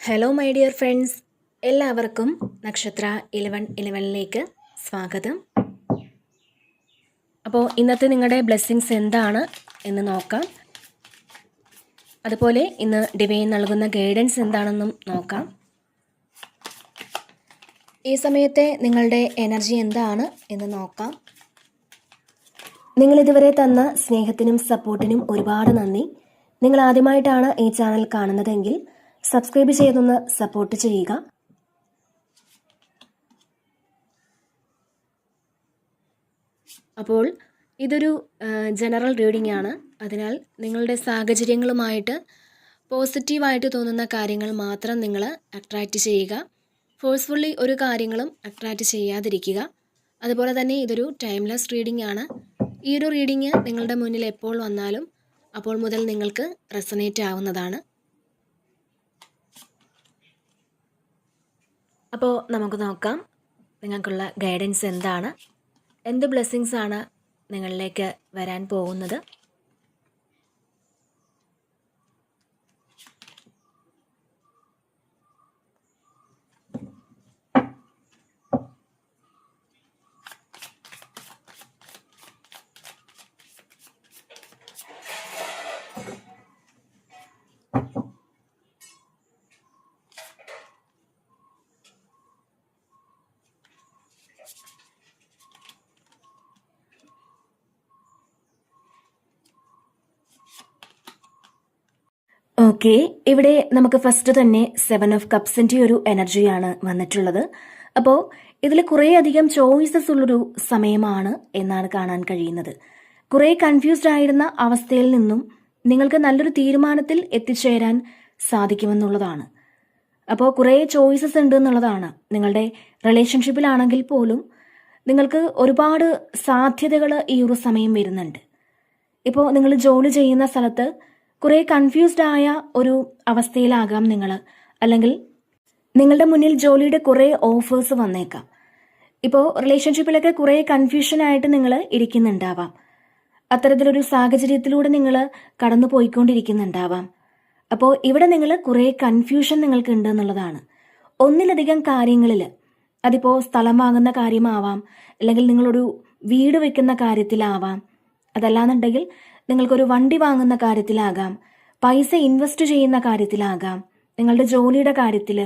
Hello my dear friends, എല്ലാവർക്കും നക്ഷത്ര 1111ലേക്ക് സ്വാഗതം. അപ്പോൾ ഇന്നത്തെ നിങ്ങളുടെ ബ്ലെസ്സിങ്സ് എന്താണ് എന്ന് നോക്കാം. അതുപോലെ ഇന്ന് ഡിവൈൻ നൽകുന്ന ഗൈഡൻസ് എന്താണെന്നും നോക്കാം. ഈ സമയത്തെ നിങ്ങളുടെ എനർജി എന്താണ് എന്ന് നോക്കാം. നിങ്ങളിതുവരെ തന്ന സ്നേഹത്തിനും സപ്പോർട്ടിനും ഒരുപാട് നന്ദി. നിങ്ങൾ ആദ്യമായിട്ടാണ് ഈ ചാനൽ കാണുന്നതെങ്കിൽ സബ്സ്ക്രൈബ് ചെയ്തൊന്ന് സപ്പോർട്ട് ചെയ്യുക. അപ്പോൾ ഇതൊരു ജനറൽ റീഡിംഗ് ആണ്. അതിനാൽ നിങ്ങളുടെ സാഹചര്യങ്ങളുമായിട്ട് പോസിറ്റീവായിട്ട് തോന്നുന്ന കാര്യങ്ങൾ മാത്രം നിങ്ങൾ അട്രാക്റ്റ് ചെയ്യുക. ഫോഴ്സ്ഫുള്ളി ഒരു കാര്യങ്ങളും അട്രാക്റ്റ് ചെയ്യാതിരിക്കുക. അതുപോലെ തന്നെ ഇതൊരു ടൈംലെസ് റീഡിംഗ് ആണ്. ഈ ഒരു റീഡിംഗ് നിങ്ങളുടെ മുന്നിൽ എപ്പോൾ വന്നാലും അപ്പോൾ മുതൽ നിങ്ങൾക്ക് റെസനേറ്റ് ആവുന്നതാണ്. അപ്പോൾ നമുക്ക് നോക്കാം നിങ്ങൾക്കുള്ള ഗൈഡൻസ് എന്താണ്, എന്ത് ബ്ലെസ്സിങ്സ് ആണ് നിങ്ങളിലേക്ക് വരാൻ പോകുന്നത്. ഓക്കെ, ഇവിടെ നമുക്ക് ഫസ്റ്റ് തന്നെ 7 ഓഫ് കപ്സിന്റെ ഒരു എനർജിയാണ് വന്നിട്ടുള്ളത്. അപ്പോൾ ഇതിൽ കുറേ അധികം ചോയ്സസ് ഉള്ളൊരു സമയമാണ് എന്നാണ് കാണാൻ കഴിയുന്നത്. കുറേ കൺഫ്യൂസ്ഡ് ആയിരുന്ന അവസ്ഥയിൽ നിന്നും നിങ്ങൾക്ക് നല്ലൊരു തീരുമാനത്തിൽ എത്തിച്ചേരാൻ സാധിക്കുമെന്നുള്ളതാണ്. അപ്പോൾ കുറേ ചോയ്സസ് ഉണ്ട് എന്നുള്ളതാണ്. നിങ്ങളുടെ റിലേഷൻഷിപ്പിലാണെങ്കിൽ പോലും നിങ്ങൾക്ക് ഒരുപാട് സാധ്യതകൾ ഈ ഒരു സമയം വരുന്നുണ്ട്. ഇപ്പോൾ നിങ്ങൾ ജോലി ചെയ്യുന്ന സ്ഥലത്ത് കുറേ കൺഫ്യൂസ്ഡ് ആയ ഒരു അവസ്ഥയിലാകാം നിങ്ങൾ, അല്ലെങ്കിൽ നിങ്ങളുടെ മുന്നിൽ ജോലിയുടെ കുറേ ഓഫേഴ്സ് വന്നേക്കാം. ഇപ്പോൾ റിലേഷൻഷിപ്പിലൊക്കെ കുറേ കൺഫ്യൂഷനായിട്ട് നിങ്ങൾ ഇരിക്കുന്നുണ്ടാവാം. അത്തരത്തിലൊരു സാഹചര്യത്തിലൂടെ നിങ്ങൾ കടന്നു പോയിക്കൊണ്ടിരിക്കുന്നുണ്ടാവാം. അപ്പോൾ ഇവിടെ നിങ്ങൾ കുറേ കൺഫ്യൂഷൻ നിങ്ങൾക്ക് ഉണ്ട് എന്നുള്ളതാണ്. ഒന്നിലധികം കാര്യങ്ങളിൽ, അതിപ്പോൾ സ്ഥലം വാങ്ങുന്ന കാര്യമാവാം, അല്ലെങ്കിൽ നിങ്ങളൊരു വീട് വെക്കുന്ന കാര്യത്തിലാവാം, അതല്ലാന്നുണ്ടെങ്കിൽ നിങ്ങൾക്കൊരു വണ്ടി വാങ്ങുന്ന കാര്യത്തിലാകാം, പൈസ ഇൻവെസ്റ്റ് ചെയ്യുന്ന കാര്യത്തിലാകാം, നിങ്ങളുടെ ജോലിയുടെ കാര്യത്തിൽ,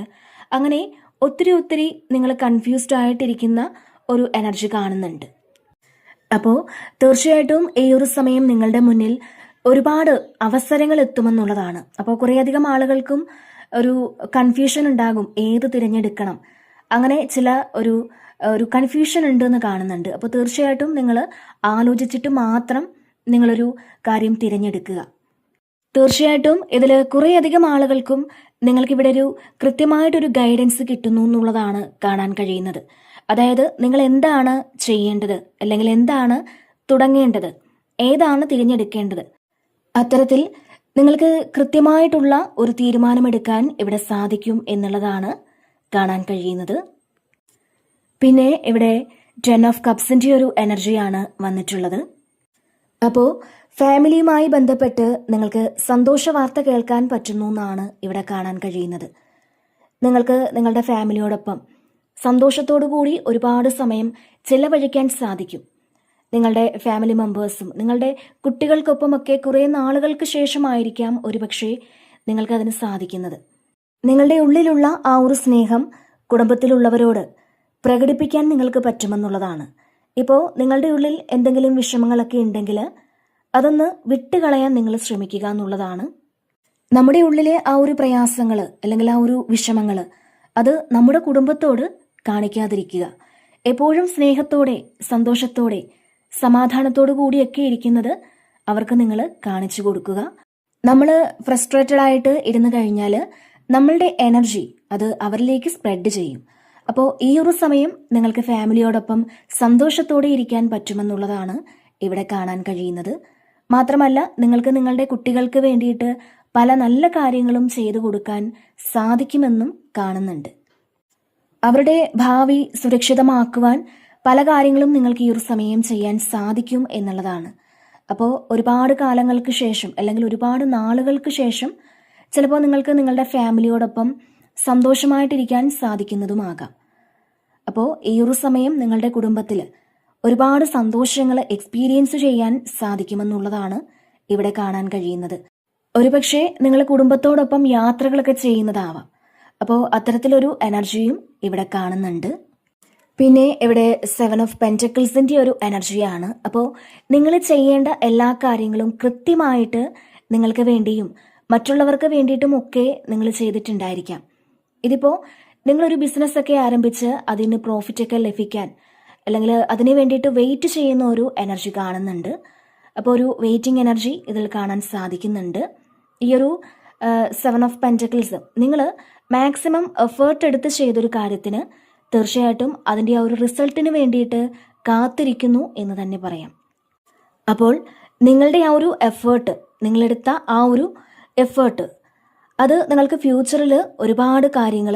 അങ്ങനെ ഒത്തിരി നിങ്ങൾ കൺഫ്യൂസ്ഡ് ആയിട്ടിരിക്കുന്ന ഒരു എനർജി കാണുന്നുണ്ട്. അപ്പോൾ തീർച്ചയായിട്ടും ഈ ഒരു സമയം നിങ്ങളുടെ മുന്നിൽ ഒരുപാട് അവസരങ്ങൾ എത്തുമെന്നുള്ളതാണ്. അപ്പോൾ കുറേയധികം ആളുകൾക്കും ഒരു കൺഫ്യൂഷൻ ഉണ്ടാകും, ഏത് തിരഞ്ഞെടുക്കണം, അങ്ങനെ ചില ഒരു കൺഫ്യൂഷൻ ഉണ്ട് എന്ന് കാണുന്നുണ്ട്. അപ്പോൾ തീർച്ചയായിട്ടും നിങ്ങൾ ആലോചിച്ചിട്ട് മാത്രം നിങ്ങളൊരു കാര്യം തിരഞ്ഞെടുക്കുക. തീർച്ചയായിട്ടും ഇതിൽ കുറേയധികം ആളുകൾക്കും നിങ്ങൾക്കിവിടെ ഒരു കൃത്യമായിട്ടൊരു ഗൈഡൻസ് കിട്ടുന്നു എന്നുള്ളതാണ് കാണാൻ കഴിയുന്നത്. അതായത് നിങ്ങൾ എന്താണ് ചെയ്യേണ്ടത്, അല്ലെങ്കിൽ എന്താണ് തുടങ്ങേണ്ടത്, ഏതാണ് തിരഞ്ഞെടുക്കേണ്ടത്, അത്തരത്തിൽ നിങ്ങൾക്ക് കൃത്യമായിട്ടുള്ള ഒരു തീരുമാനമെടുക്കാൻ ഇവിടെ സാധിക്കും എന്നുള്ളതാണ് കാണാൻ കഴിയുന്നത്. പിന്നെ ഇവിടെ 10 ഓഫ് കപ്സിന്റെ ഒരു എനർജിയാണ് വന്നിട്ടുള്ളത്. അപ്പോൾ ഫാമിലിയുമായി ബന്ധപ്പെട്ട് നിങ്ങൾക്ക് സന്തോഷ വാർത്ത കേൾക്കാൻ പറ്റുന്നു എന്നാണ് ഇവിടെ കാണാൻ കഴിയുന്നത്. നിങ്ങൾക്ക് നിങ്ങളുടെ ഫാമിലിയോടൊപ്പം സന്തോഷത്തോടു കൂടി ഒരുപാട് സമയം ചെലവഴിക്കാൻ സാധിക്കും. നിങ്ങളുടെ ഫാമിലി മെമ്പേഴ്സും നിങ്ങളുടെ കുട്ടികൾക്കൊപ്പമൊക്കെ കുറേ നാളുകൾക്ക് ശേഷമായിരിക്കാം ഒരുപക്ഷെ നിങ്ങൾക്കതിന് സാധിക്കുന്നത്. നിങ്ങളുടെ ഉള്ളിലുള്ള ആ ഒരു സ്നേഹം കുടുംബത്തിലുള്ളവരോട് പ്രകടിപ്പിക്കാൻ നിങ്ങൾക്ക് പറ്റുമെന്നുള്ളതാണ്. ഇപ്പോൾ നിങ്ങളുടെ ഉള്ളിൽ എന്തെങ്കിലും വിഷമങ്ങളൊക്കെ ഉണ്ടെങ്കിൽ അതൊന്ന് വിട്ടുകളയാൻ നിങ്ങൾ ശ്രമിക്കുക എന്നുള്ളതാണ്. നമ്മുടെ ഉള്ളിലെ ആ ഒരു പ്രയാസങ്ങൾ, അല്ലെങ്കിൽ ആ ഒരു വിഷമങ്ങൾ, അത് നമ്മുടെ കുടുംബത്തോട് കാണിക്കാതിരിക്കുക. എപ്പോഴും സ്നേഹത്തോടെ, സന്തോഷത്തോടെ, സമാധാനത്തോടു കൂടിയൊക്കെ ഇരിക്കുന്നത് അവർക്ക് നിങ്ങൾ കാണിച്ചു കൊടുക്കുക. നമ്മൾ ഫ്രസ്ട്രേറ്റഡ് ആയിട്ട് ഇരുന്ന് കഴിഞ്ഞാൽ നമ്മളുടെ എനർജി അത് അവരിലേക്ക് സ്പ്രെഡ് ചെയ്യും. അപ്പോൾ ഈ ഒരു സമയം നിങ്ങൾക്ക് ഫാമിലിയോടൊപ്പം സന്തോഷത്തോടെ ഇരിക്കാൻ പറ്റുമെന്നുള്ളതാണ് ഇവിടെ കാണാൻ കഴിയുന്നത്. മാത്രമല്ല നിങ്ങൾക്ക് നിങ്ങളുടെ കുട്ടികൾക്ക് വേണ്ടിയിട്ട് പല നല്ല കാര്യങ്ങളും ചെയ്തു കൊടുക്കാൻ സാധിക്കുമെന്നും കാണുന്നുണ്ട്. അവരുടെ ഭാവി സുരക്ഷിതമാക്കുവാൻ പല കാര്യങ്ങളും നിങ്ങൾക്ക് ഈ ഒരു സമയം ചെയ്യാൻ സാധിക്കും എന്നുള്ളതാണ്. അപ്പോൾ ഒരുപാട് കാലങ്ങൾക്ക് ശേഷം, അല്ലെങ്കിൽ ഒരുപാട് നാളുകൾക്ക് ശേഷം ചിലപ്പോൾ നിങ്ങൾക്ക് നിങ്ങളുടെ ഫാമിലിയോടൊപ്പം സന്തോഷമായിട്ടിരിക്കാൻ സാധിക്കുന്നതുമാകാം. അപ്പോൾ ഈ ഒരു സമയം നിങ്ങളുടെ കുടുംബത്തിൽ ഒരുപാട് സന്തോഷങ്ങൾ എക്സ്പീരിയൻസ് ചെയ്യാൻ സാധിക്കുമെന്നുള്ളതാണ് ഇവിടെ കാണാൻ കഴിയുന്നത്. ഒരുപക്ഷെ നിങ്ങൾ കുടുംബത്തോടൊപ്പം യാത്രകളൊക്കെ ചെയ്യുന്നതാവാം. അപ്പോൾ അത്തരത്തിലൊരു എനർജിയും ഇവിടെ കാണുന്നുണ്ട്. പിന്നെ ഇവിടെ 7 ഓഫ് പെന്റക്കിൾസിന്റെ ഒരു എനർജിയാണ്. അപ്പോൾ നിങ്ങൾ ചെയ്യേണ്ട എല്ലാ കാര്യങ്ങളും കൃത്യമായിട്ട് നിങ്ങൾക്ക് വേണ്ടിയും മറ്റുള്ളവർക്ക് വേണ്ടിയിട്ടും ഒക്കെ നിങ്ങൾ ചെയ്തിട്ടുണ്ടായിരിക്കാം. ഇതിപ്പോൾ നിങ്ങളൊരു ബിസിനസ്സൊക്കെ ആരംഭിച്ച് അതിന് പ്രോഫിറ്റൊക്കെ ലഭിക്കാൻ അല്ലെങ്കിൽ അതിന് വേണ്ടിയിട്ട് വെയിറ്റ് ചെയ്യുന്ന ഒരു എനർജി കാണുന്നുണ്ട്. അപ്പോൾ ഒരു വെയിറ്റിംഗ് എനർജി ഇതിൽ കാണാൻ സാധിക്കുന്നുണ്ട്. ഈ ഒരു 7 ഓഫ് പെന്റക്കിൾസ് നിങ്ങൾ മാക്സിമം എഫേർട്ട് എടുത്ത് ചെയ്തൊരു കാര്യത്തിന് തീർച്ചയായിട്ടും അതിൻ്റെ ആ ഒരു റിസൾട്ടിന് വേണ്ടിയിട്ട് കാത്തിരിക്കുന്നു എന്ന് തന്നെ പറയാം. അപ്പോൾ നിങ്ങളുടെ ആ ഒരു എഫേർട്ട്, നിങ്ങളെടുത്ത ആ ഒരു എഫേർട്ട് അത് നിങ്ങൾക്ക് ഫ്യൂച്ചറിൽ ഒരുപാട് കാര്യങ്ങൾ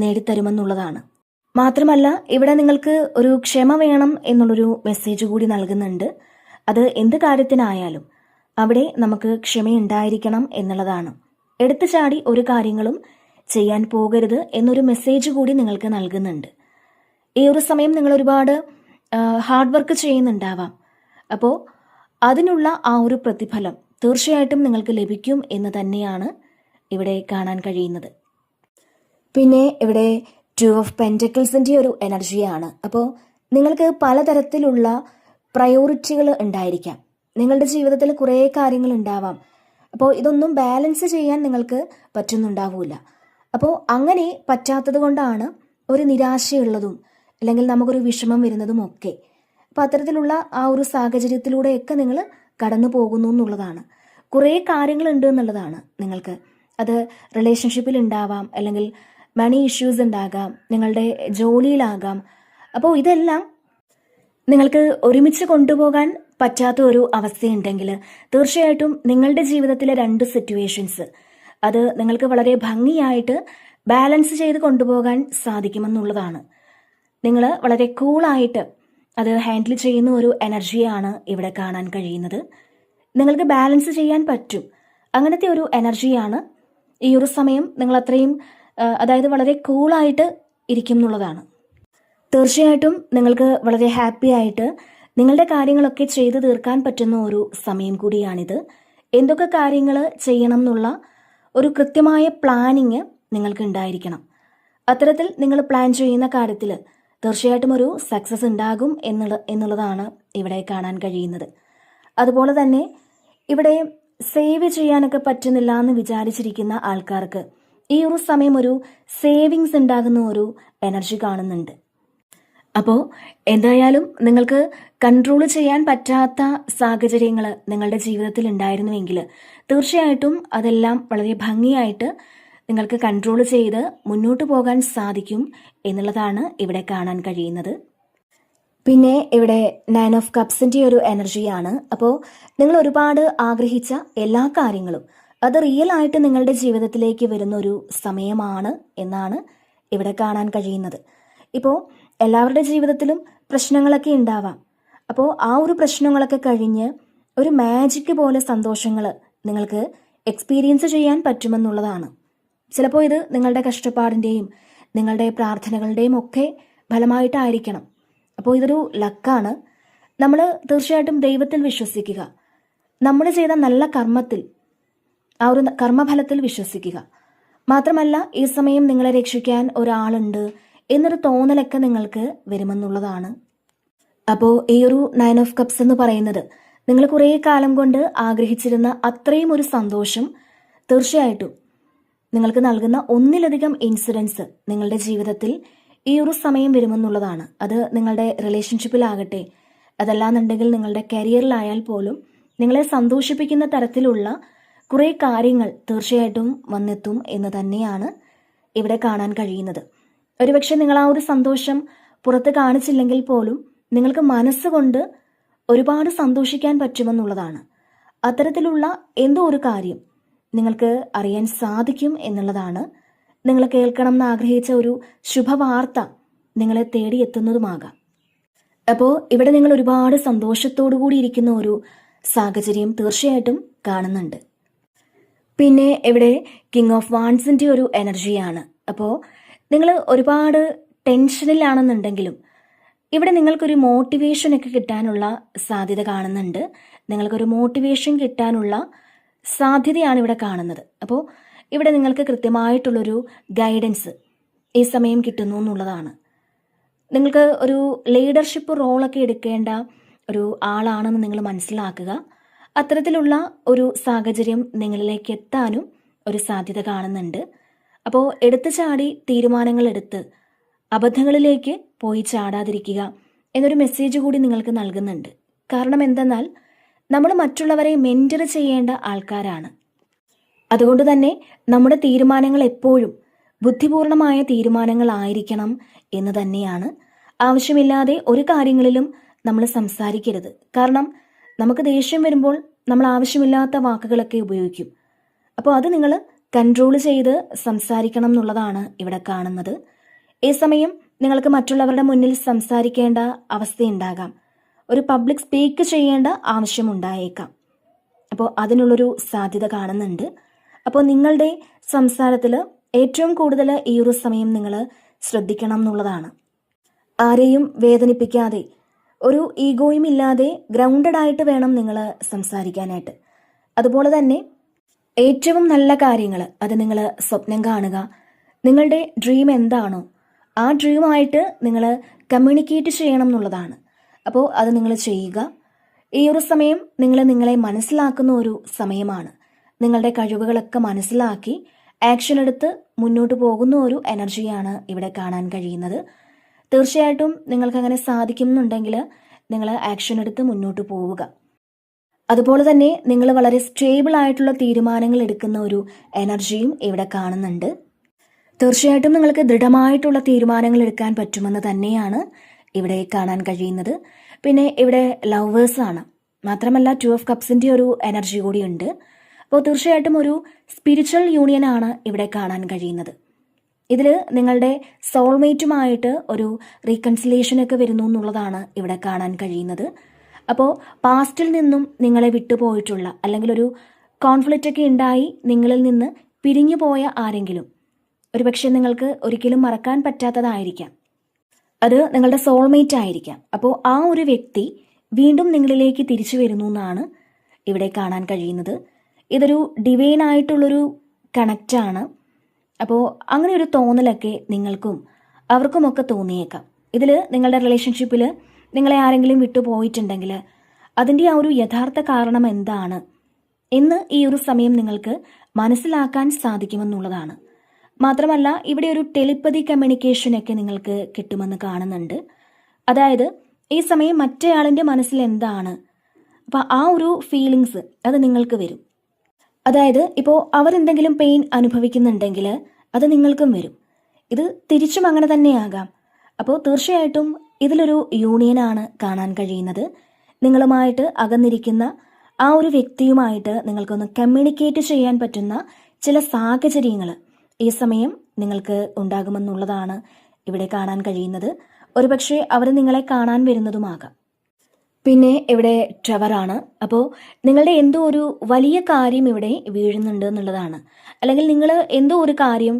നേടിത്തരുമെന്നുള്ളതാണ്. മാത്രമല്ല ഇവിടെ നിങ്ങൾക്ക് ഒരു ക്ഷമ വേണം എന്നുള്ളൊരു മെസ്സേജ് കൂടി നൽകുന്നുണ്ട്. അത് എന്ത് കാര്യത്തിനായാലും അവിടെ നമുക്ക് ക്ഷമയുണ്ടായിരിക്കണം എന്നുള്ളതാണ്. എടുത്തു ചാടി ഒരു കാര്യങ്ങളും ചെയ്യാൻ പോകരുത് എന്നൊരു മെസ്സേജ് കൂടി നിങ്ങൾക്ക് നൽകുന്നുണ്ട്. ഈ ഒരു സമയം നിങ്ങൾ ഒരുപാട് ഹാർഡ് വർക്ക് ചെയ്യുന്നുണ്ടാവാം. അപ്പോൾ അതിനുള്ള ആ ഒരു പ്രതിഫലം തീർച്ചയായിട്ടും നിങ്ങൾക്ക് ലഭിക്കും എന്ന് തന്നെയാണ് ഇവിടെ കാണാൻ കഴിയുന്നത്. പിന്നെ ഇവിടെ 2 ഓഫ് പെന്റക്കിൾസിന്റെ ഒരു എനർജിയാണ്. അപ്പോൾ നിങ്ങൾക്ക് പലതരത്തിലുള്ള പ്രയോറിറ്റികൾ ഉണ്ടായിരിക്കാം. നിങ്ങളുടെ ജീവിതത്തിൽ കുറേ കാര്യങ്ങൾ ഉണ്ടാവാം. അപ്പോൾ ഇതൊന്നും ബാലൻസ് ചെയ്യാൻ നിങ്ങൾക്ക് പറ്റുന്നുണ്ടാവില്ല. അപ്പോൾ അങ്ങനെ പറ്റാത്തത് കൊണ്ടാണ് ഒരു നിരാശയുള്ളതും അല്ലെങ്കിൽ നമുക്കൊരു വിഷമം വരുന്നതും ഒക്കെ. അപ്പോൾ അത്തരത്തിലുള്ള ആ ഒരു സാഹചര്യത്തിലൂടെയൊക്കെ നിങ്ങൾ കടന്നു പോകുന്നു എന്നുള്ളതാണ്. കുറേ കാര്യങ്ങളുണ്ട് എന്നുള്ളതാണ് നിങ്ങൾക്ക്. അത് റിലേഷൻഷിപ്പിൽ ഉണ്ടാവാം, അല്ലെങ്കിൽ മണി ഇഷ്യൂസ് ഉണ്ടാകാം, നിങ്ങളുടെ ജോലിയിലാകാം. അപ്പോൾ ഇതെല്ലാം നിങ്ങൾക്ക് ഒരുമിച്ച് കൊണ്ടുപോകാൻ പറ്റാത്ത ഒരു അവസ്ഥയുണ്ടെങ്കിൽ തീർച്ചയായിട്ടും നിങ്ങളുടെ ജീവിതത്തിലെ 2 സിറ്റുവേഷൻസ് അത് നിങ്ങൾക്ക് വളരെ ഭംഗിയായിട്ട് ബാലൻസ് ചെയ്ത് കൊണ്ടുപോകാൻ സാധിക്കുമെന്നുള്ളതാണ്. നിങ്ങൾ വളരെ കൂളായിട്ട് അത് ഹാൻഡിൽ ചെയ്യുന്ന ഒരു എനർജിയാണ് ഇവിടെ കാണാൻ കഴിയുന്നത്. നിങ്ങൾക്ക് ബാലൻസ് ചെയ്യാൻ പറ്റും, അങ്ങനത്തെ ഒരു എനർജിയാണ് ഈ ഒരു സമയം. നിങ്ങൾ അത്രയും അതായത് വളരെ കൂളായിട്ട് ഇരിക്കും എന്നുള്ളതാണ്. തീർച്ചയായിട്ടും നിങ്ങൾക്ക് വളരെ ഹാപ്പി ആയിട്ട് നിങ്ങളുടെ കാര്യങ്ങളൊക്കെ ചെയ്തു തീർക്കാൻ പറ്റുന്ന ഒരു സമയം കൂടിയാണിത്. എന്തൊക്കെ കാര്യങ്ങൾ ചെയ്യണം എന്നുള്ള ഒരു കൃത്യമായ പ്ലാനിങ് നിങ്ങൾക്ക് ഉണ്ടായിരിക്കണം. അത്തരത്തിൽ നിങ്ങൾ പ്ലാൻ ചെയ്യുന്ന കാര്യത്തിൽ തീർച്ചയായിട്ടും ഒരു സക്സസ് ഉണ്ടാകും എന്നുള്ളതാണ് ഇവിടെ കാണാൻ കഴിയുന്നത്. അതുപോലെ തന്നെ ഇവിടെ സേവ് ചെയ്യാനൊക്കെ പറ്റുന്നില്ല എന്ന് വിചാരിച്ചിരിക്കുന്ന ആൾക്കാർക്ക് ഈ ഒരു സമയം ഒരു സേവിങ്സ് ഉണ്ടാകുന്ന ഒരു എനർജി കാണുന്നുണ്ട്. അപ്പോൾ എന്തായാലും നിങ്ങൾക്ക് കൺട്രോൾ ചെയ്യാൻ പറ്റാത്ത സാഹചര്യങ്ങൾ നിങ്ങളുടെ ജീവിതത്തിൽ ഉണ്ടായിരുന്നുവെങ്കിൽ തീർച്ചയായിട്ടും അതെല്ലാം വളരെ ഭംഗിയായിട്ട് നിങ്ങൾക്ക് കൺട്രോൾ ചെയ്ത് മുന്നോട്ട് പോകാൻ സാധിക്കും എന്നുള്ളതാണ് ഇവിടെ കാണാൻ കഴിയുന്നത്. പിന്നെ ഇവിടെ 9 ഓഫ് കപ്സിന്റെ ഒരു എനർജിയാണ്. അപ്പോൾ നിങ്ങൾ ഒരുപാട് ആഗ്രഹിച്ച എല്ലാ കാര്യങ്ങളും അത് റിയൽ ആയിട്ട് നിങ്ങളുടെ ജീവിതത്തിലേക്ക് വരുന്ന ഒരു സമയമാണ് എന്നാണ് ഇവിടെ കാണാൻ കഴിയുന്നത്. ഇപ്പോൾ എല്ലാവരുടെ ജീവിതത്തിലും പ്രശ്നങ്ങളൊക്കെ ഉണ്ടാവാം. അപ്പോൾ ആ ഒരു പ്രശ്നങ്ങളൊക്കെ കഴിഞ്ഞ് ഒരു മാജിക് പോലെ സന്തോഷങ്ങൾ നിങ്ങൾക്ക് എക്സ്പീരിയൻസ് ചെയ്യാൻ പറ്റുമെന്നുള്ളതാണ്. ചിലപ്പോൾ ഇത് നിങ്ങളുടെ കഷ്ടപ്പാടിൻ്റെയും നിങ്ങളുടെ പ്രാർത്ഥനകളുടെയും ഒക്കെ ഫലമായിട്ടായിരിക്കണം. അപ്പോൾ ഇതൊരു ലക്കാണ്. നമ്മൾ തീർച്ചയായിട്ടും ദൈവത്തിൽ വിശ്വസിക്കുക, നമ്മൾ ചെയ്ത നല്ല കർമ്മത്തിൽ, ആ ഒരു കർമ്മഫലത്തിൽ വിശ്വസിക്കുക. മാത്രമല്ല ഈ സമയം നിങ്ങളെ രക്ഷിക്കാൻ ഒരാളുണ്ട് എന്നൊരു തോന്നലൊക്കെ നിങ്ങൾക്ക് വരുമെന്നുള്ളതാണ്. അപ്പോൾ ഈ ഒരു 9 ഓഫ് കപ്സ് എന്ന് പറയുന്നത് നിങ്ങൾ കുറേ കാലം കൊണ്ട് ആഗ്രഹിച്ചിരുന്ന അത്രയും ഒരു സന്തോഷം തീർച്ചയായിട്ടും നിങ്ങൾക്ക് നൽകുന്ന ഒന്നിലധികം ഇൻസിഡൻസ് നിങ്ങളുടെ ജീവിതത്തിൽ ഈ ഒരു സമയം വരുമെന്നുള്ളതാണ്. അത് നിങ്ങളുടെ റിലേഷൻഷിപ്പിലാകട്ടെ, അതല്ലാന്നുണ്ടെങ്കിൽ നിങ്ങളുടെ കരിയറിലായാൽ പോലും നിങ്ങളെ സന്തോഷിപ്പിക്കുന്ന തരത്തിലുള്ള കുറേ കാര്യങ്ങൾ തീർച്ചയായിട്ടും വന്നെത്തും എന്ന് തന്നെയാണ് ഇവിടെ കാണാൻ കഴിയുന്നത്. ഒരുപക്ഷെ നിങ്ങൾ ആ ഒരു സന്തോഷം പുറത്ത് കാണിച്ചില്ലെങ്കിൽ പോലും നിങ്ങൾക്ക് മനസ്സുകൊണ്ട് ഒരുപാട് സന്തോഷിക്കാൻ പറ്റുമെന്നുള്ളതാണ്. അത്തരത്തിലുള്ള എന്തോ ഒരു കാര്യം നിങ്ങൾക്ക് അറിയാൻ സാധിക്കും എന്നുള്ളതാണ്. നിങ്ങൾ കേൾക്കണം എന്ന് ആഗ്രഹിച്ച ഒരു ശുഭവാർത്ത നിങ്ങളെ തേടിയെത്തുന്നതുമാകാം. അപ്പോൾ ഇവിടെ നിങ്ങൾ ഒരുപാട് സന്തോഷത്തോടു കൂടി ഇരിക്കുന്ന ഒരു സാഹചര്യം തീർച്ചയായിട്ടും കാണുന്നുണ്ട്. പിന്നെ ഇവിടെ കിങ് ഓഫ് വാൻസിന്റെ ഒരു എനർജിയാണ്. അപ്പോൾ നിങ്ങൾ ഒരുപാട് ടെൻഷനിലാണെന്നുണ്ടെങ്കിലും ഇവിടെ നിങ്ങൾക്കൊരു മോട്ടിവേഷനൊക്കെ കിട്ടാനുള്ള സാധ്യത കാണുന്നുണ്ട്. നിങ്ങൾക്കൊരു മോട്ടിവേഷൻ കിട്ടാനുള്ള സാധ്യതയാണ് ഇവിടെ കാണുന്നത്. അപ്പോൾ ഇവിടെ നിങ്ങൾക്ക് കൃത്യമായിട്ടുള്ളൊരു ഗൈഡൻസ് ഈ സമയം കിട്ടുന്നു എന്നുള്ളതാണ്. നിങ്ങൾക്ക് ഒരു ലീഡർഷിപ്പ് റോളൊക്കെ എടുക്കേണ്ട ഒരു ആളാണെന്ന് നിങ്ങൾ മനസ്സിലാക്കുക. അത്തരത്തിലുള്ള ഒരു സാഹചര്യം നിങ്ങളിലേക്ക് എത്താനും ഒരു സാധ്യത കാണുന്നുണ്ട്. അപ്പോൾ എടുത്തു ചാടി തീരുമാനങ്ങൾ എടുത്ത് അബദ്ധങ്ങളിലേക്ക് പോയി ചാടാതിരിക്കുക എന്നൊരു മെസ്സേജ് കൂടി നിങ്ങൾക്ക് നൽകുന്നുണ്ട്. കാരണം എന്തെന്നാൽ നമ്മൾ മറ്റുള്ളവരെ മെൻറ്റർ ചെയ്യേണ്ട ആൾക്കാരാണ്. അതുകൊണ്ട് തന്നെ നമ്മുടെ തീരുമാനങ്ങൾ എപ്പോഴും ബുദ്ധിപൂർണമായ തീരുമാനങ്ങളായിരിക്കണം എന്ന് തന്നെയാണ്. ആവശ്യമില്ലാതെ ഒരു കാര്യങ്ങളിലും നമ്മൾ സംസാരിക്കരുത്. കാരണം നമുക്ക് ദേഷ്യം വരുമ്പോൾ നമ്മൾ ആവശ്യമില്ലാത്ത വാക്കുകളൊക്കെ ഉപയോഗിക്കും. അപ്പോൾ അത് നിങ്ങൾ കൺട്രോൾ ചെയ്ത് സംസാരിക്കണം എന്നുള്ളതാണ് ഇവിടെ കാണുന്നത്. ഈ സമയം നിങ്ങൾക്ക് മറ്റുള്ളവരുടെ മുന്നിൽ സംസാരിക്കേണ്ട അവസ്ഥയുണ്ടാകാം. ഒരു പബ്ലിക് സ്പീക്ക് ചെയ്യേണ്ട ആവശ്യമുണ്ടായേക്കാം. അപ്പോൾ അതിനുള്ളൊരു സാധ്യത കാണുന്നുണ്ട്. അപ്പോൾ നിങ്ങളുടെ സംസാരത്തിൽ ഏറ്റവും കൂടുതൽ ഈ ഒരു സമയം നിങ്ങൾ ശ്രദ്ധിക്കണം എന്നുള്ളതാണ്. ആരെയും വേദനിപ്പിക്കാതെ ഒരു ഈഗോയും ഇല്ലാതെ ഗ്രൗണ്ടഡ് ആയിട്ട് വേണം നിങ്ങൾ സംസാരിക്കാനായിട്ട്. അതുപോലെ തന്നെ ഏറ്റവും നല്ല കാര്യങ്ങൾ അത് നിങ്ങൾ സ്വപ്നം കാണുക. നിങ്ങളുടെ ഡ്രീം എന്താണോ ആ ഡ്രീമായിട്ട് നിങ്ങൾ കമ്മ്യൂണിക്കേറ്റ് ചെയ്യണം എന്നുള്ളതാണ്. അപ്പോൾ അത് നിങ്ങൾ ചെയ്യുക. ഈ ഒരു സമയം നിങ്ങൾ നിങ്ങളെ മനസ്സിലാക്കുന്ന ഒരു സമയമാണ്. നിങ്ങളുടെ കഴിവുകളൊക്കെ മനസ്സിലാക്കി ആക്ഷൻ എടുത്ത് മുന്നോട്ട് പോകുന്ന ഒരു എനർജിയാണ് ഇവിടെ കാണാൻ കഴിയുന്നത്. തീർച്ചയായിട്ടും നിങ്ങൾക്ക് അങ്ങനെ സാധിക്കുന്നുണ്ടെങ്കിൽ നിങ്ങൾ ആക്ഷൻ എടുത്ത് മുന്നോട്ട് പോവുക. അതുപോലെ തന്നെ നിങ്ങൾ വളരെ സ്റ്റേബിൾ ആയിട്ടുള്ള തീരുമാനങ്ങൾ എടുക്കുന്ന ഒരു എനർജിയും ഇവിടെ കാണുന്നുണ്ട്. തീർച്ചയായിട്ടും നിങ്ങൾക്ക് ദൃഢമായിട്ടുള്ള തീരുമാനങ്ങൾ എടുക്കാൻ പറ്റുമെന്ന് തന്നെയാണ് ഇവിടെ കാണാൻ കഴിയുന്നത്. പിന്നെ ഇവിടെ ലവേഴ്സാണ്, മാത്രമല്ല 2 ഓഫ് കപ്സിൻ്റെ ഒരു എനർജി കൂടിയുണ്ട്. അപ്പോൾ തീർച്ചയായിട്ടും ഒരു സ്പിരിച്വൽ യൂണിയൻ ആണ് ഇവിടെ കാണാൻ കഴിയുന്നത്. ഇതിൽ നിങ്ങളുടെ സോൾമേറ്റുമായിട്ട് ഒരു റീകൺസിലേഷനൊക്കെ വരുന്നു എന്നുള്ളതാണ് ഇവിടെ കാണാൻ കഴിയുന്നത്. അപ്പോൾ പാസ്റ്റിൽ നിന്നും നിങ്ങളെ വിട്ടുപോയിട്ടുള്ള അല്ലെങ്കിൽ ഒരു കോൺഫ്ലിക്റ്റ് ഒക്കെ ഉണ്ടായി നിങ്ങളിൽ നിന്ന് പിരിഞ്ഞു പോയ ആരെങ്കിലും ഒരുപക്ഷെ നിങ്ങൾക്ക് ഒരിക്കലും മറക്കാൻ പറ്റാത്തതായിരിക്കാം. അത് നിങ്ങളുടെ സോൾമേറ്റ് ആയിരിക്കാം. അപ്പോൾ ആ ഒരു വ്യക്തി വീണ്ടും നിങ്ങളിലേക്ക് തിരിച്ചു വരുന്നു എന്നാണ് ഇവിടെ കാണാൻ കഴിയുന്നത്. ഇതൊരു ഡിവൈൻ ആയിട്ടുള്ളൊരു കണക്റ്റാണ്. അപ്പോൾ അങ്ങനെ ഒരു തോന്നലൊക്കെ നിങ്ങൾക്കും അവർക്കുമൊക്കെ തോന്നിയേക്കാം. ഇതിൽ നിങ്ങളുടെ റിലേഷൻഷിപ്പിൽ നിങ്ങളെ ആരെങ്കിലും വിട്ടുപോയിട്ടുണ്ടെങ്കിൽ അതിൻ്റെ ആ ഒരു യഥാർത്ഥ കാരണം എന്താണ് എന്ന് ഈ ഒരു സമയം നിങ്ങൾക്ക് മനസ്സിലാക്കാൻ സാധിക്കുമെന്നുള്ളതാണ്. മാത്രമല്ല ഇവിടെ ഒരു ടെലിപ്പതി കമ്മ്യൂണിക്കേഷനൊക്കെ നിങ്ങൾക്ക് കിട്ടുമെന്ന് കാണുന്നുണ്ട്. അതായത് ഈ സമയം മറ്റേയാളിൻ്റെ മനസ്സിൽ എന്താണ്, അപ്പോൾ ആ ഒരു ഫീലിങ്സ് അത് നിങ്ങൾക്ക് വരും. അതായത് ഇപ്പോൾ അവരെന്തെങ്കിലും പെയിൻ അനുഭവിക്കുന്നുണ്ടെങ്കിൽ അത് നിങ്ങൾക്കും വരും. ഇത് തിരിച്ചും അങ്ങനെ തന്നെയാകാം. അപ്പോൾ തീർച്ചയായിട്ടും ഇതിലൊരു യൂണിയനാണ് കാണാൻ കഴിയുന്നത്. നിങ്ങളുമായിട്ട് അകന്നിരിക്കുന്ന ആ ഒരു വ്യക്തിയുമായിട്ട് നിങ്ങൾക്കൊന്ന് കമ്മ്യൂണിക്കേറ്റ് ചെയ്യാൻ പറ്റുന്ന ചില സാഹചര്യങ്ങൾ ഈ സമയം നിങ്ങൾക്ക് ഉണ്ടാകുമെന്നുള്ളതാണ് ഇവിടെ കാണാൻ കഴിയുന്നത്. ഒരുപക്ഷെ അവർ നിങ്ങളെ കാണാൻ വരുന്നതുമാകാം. പിന്നെ ഇവിടെ ടവറാണ്. അപ്പോൾ നിങ്ങളുടെ എന്തോ ഒരു വലിയ കാര്യം ഇവിടെ വീഴുന്നുണ്ട് എന്നുള്ളതാണ്. അല്ലെങ്കിൽ നിങ്ങൾ എന്തോ ഒരു കാര്യം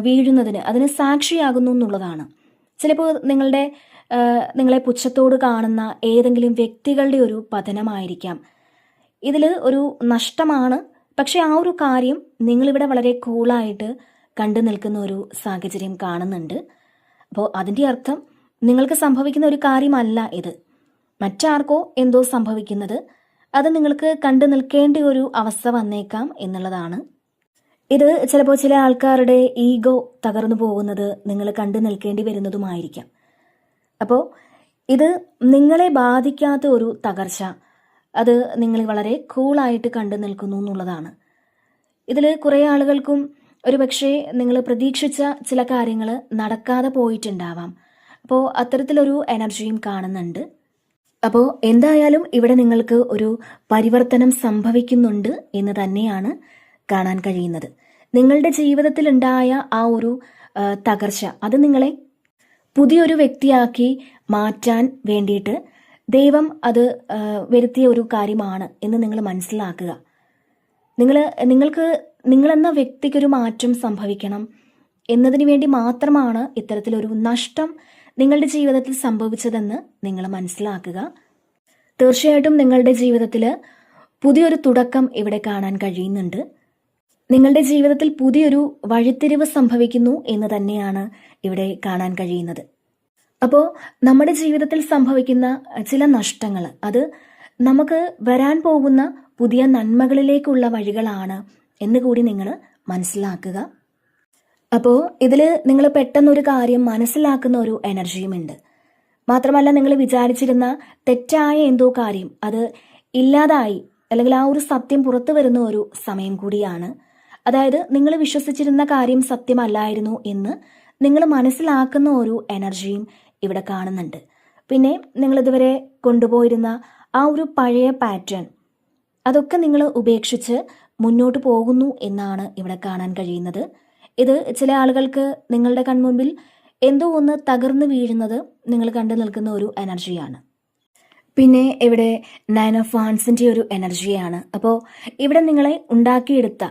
വീഴുന്നതിന് അതിന് സാക്ഷിയാകുന്നു എന്നുള്ളതാണ്. ചിലപ്പോൾ നിങ്ങളെ പുച്ഛത്തോട് കാണുന്ന ഏതെങ്കിലും വ്യക്തികളുടെ ഒരു പതനമായിരിക്കാം. ഇതിൽ ഒരു നഷ്ടമാണ്. പക്ഷെ ആ ഒരു കാര്യം നിങ്ങളിവിടെ വളരെ കൂളായിട്ട് കണ്ടു നിൽക്കുന്ന ഒരു സാഹചര്യം കാണുന്നുണ്ട്. അപ്പോൾ അതിൻ്റെ അർത്ഥം നിങ്ങൾക്ക് സംഭവിക്കുന്ന ഒരു കാര്യമല്ല ഇത്. മറ്റാർക്കോ എന്തോ സംഭവിക്കുന്നത്, അത് നിങ്ങൾക്ക് കണ്ടു നിൽക്കേണ്ട ഒരു അവസ്ഥ വന്നേക്കാം എന്നുള്ളതാണ്. ഇത് ചിലപ്പോൾ ചില ആൾക്കാരുടെ ഈഗോ തകർന്നു പോകുന്നത് നിങ്ങൾ കണ്ടു നിൽക്കേണ്ടി വരുന്നതുമായിരിക്കാം. അപ്പോൾ ഇത് നിങ്ങളെ ബാധിക്കാത്ത ഒരു തകർച്ച, അത് നിങ്ങൾ വളരെ കൂളായിട്ട് കണ്ടു നിൽക്കുന്നു എന്നുള്ളതാണ്. ഇതിൽ കുറേ ആളുകൾക്കും ഒരുപക്ഷെ നിങ്ങൾ പ്രതീക്ഷിച്ച ചില കാര്യങ്ങൾ നടക്കാതെ പോയിട്ടുണ്ടാവാം. അപ്പോൾ അത്തരത്തിലൊരു എനർജിയും കാണുന്നുണ്ട്. അപ്പോൾ എന്തായാലും ഇവിടെ നിങ്ങൾക്ക് ഒരു പരിവർത്തനം സംഭവിക്കുന്നുണ്ട് എന്ന് തന്നെയാണ് കാണാൻ കഴിയുന്നത്. നിങ്ങളുടെ ജീവിതത്തിൽ ഉണ്ടായ ആ ഒരു തകർച്ച അത് നിങ്ങളെ പുതിയൊരു വ്യക്തിയാക്കി മാറ്റാൻ വേണ്ടിയിട്ട് ദൈവം അത് വരുത്തിയ ഒരു കാര്യമാണ് എന്ന് നിങ്ങൾ മനസ്സിലാക്കുക. നിങ്ങളെന്ന വ്യക്തിക്കൊരു മാറ്റം സംഭവിക്കണം എന്നതിന് വേണ്ടി മാത്രമാണ് ഇത്തരത്തിലൊരു നഷ്ടം നിങ്ങളുടെ ജീവിതത്തിൽ സംഭവിച്ചതെന്ന് നിങ്ങൾ മനസ്സിലാക്കുക. തീർച്ചയായിട്ടും നിങ്ങളുടെ ജീവിതത്തിൽ പുതിയൊരു തുടക്കം ഇവിടെ കാണാൻ കഴിയുന്നുണ്ട്. നിങ്ങളുടെ ജീവിതത്തിൽ പുതിയൊരു വഴിത്തിരിവ് സംഭവിക്കുന്നു എന്ന് തന്നെയാണ് ഇവിടെ കാണാൻ കഴിയുന്നത്. അപ്പോൾ നമ്മുടെ ജീവിതത്തിൽ സംഭവിക്കുന്ന ചില നഷ്ടങ്ങൾ അത് നമുക്ക് വരാൻ പോകുന്ന പുതിയ നന്മകളിലേക്കുള്ള വഴികളാണ് എന്ന് കൂടി നിങ്ങൾ മനസ്സിലാക്കുക. അപ്പോൾ ഇതിൽ നിങ്ങൾ പെട്ടെന്നൊരു കാര്യം മനസ്സിലാക്കുന്ന ഒരു എനർജിയുമുണ്ട്. മാത്രമല്ല, നിങ്ങൾ വിചാരിച്ചിരുന്ന തെറ്റായ എന്തോ കാര്യം അത് ഇല്ലാതായി, അല്ലെങ്കിൽ ആ ഒരു സത്യം പുറത്തു വരുന്ന ഒരു സമയം കൂടിയാണ്. അതായത് നിങ്ങൾ വിശ്വസിച്ചിരുന്ന കാര്യം സത്യമല്ലായിരുന്നു എന്ന് നിങ്ങൾ മനസ്സിലാക്കുന്ന ഒരു എനർജിയും ഇവിടെ കാണുന്നുണ്ട്. പിന്നെ നിങ്ങളിതുവരെ കൊണ്ടുപോയിരുന്ന ആ ഒരു പഴയ പാറ്റേൺ അതൊക്കെ നിങ്ങൾ ഉപേക്ഷിച്ച് മുന്നോട്ട് പോകുന്നു എന്നാണ് ഇവിടെ കാണാൻ കഴിയുന്നത്. ഇത് ചില ആളുകൾക്ക് നിങ്ങളുടെ കൺമുൻപിൽ എന്തോ ഒന്ന് തകർന്നു വീഴുന്നത് നിങ്ങൾ കണ്ടു നിൽക്കുന്ന ഒരു എനർജിയാണ്. പിന്നെ ഇവിടെ 9 ഓഫ് വാൻസിൻ്റെ ഒരു എനർജിയാണ്. അപ്പോൾ ഇവിടെ നിങ്ങളെ ഉണ്ടാക്കിയെടുത്ത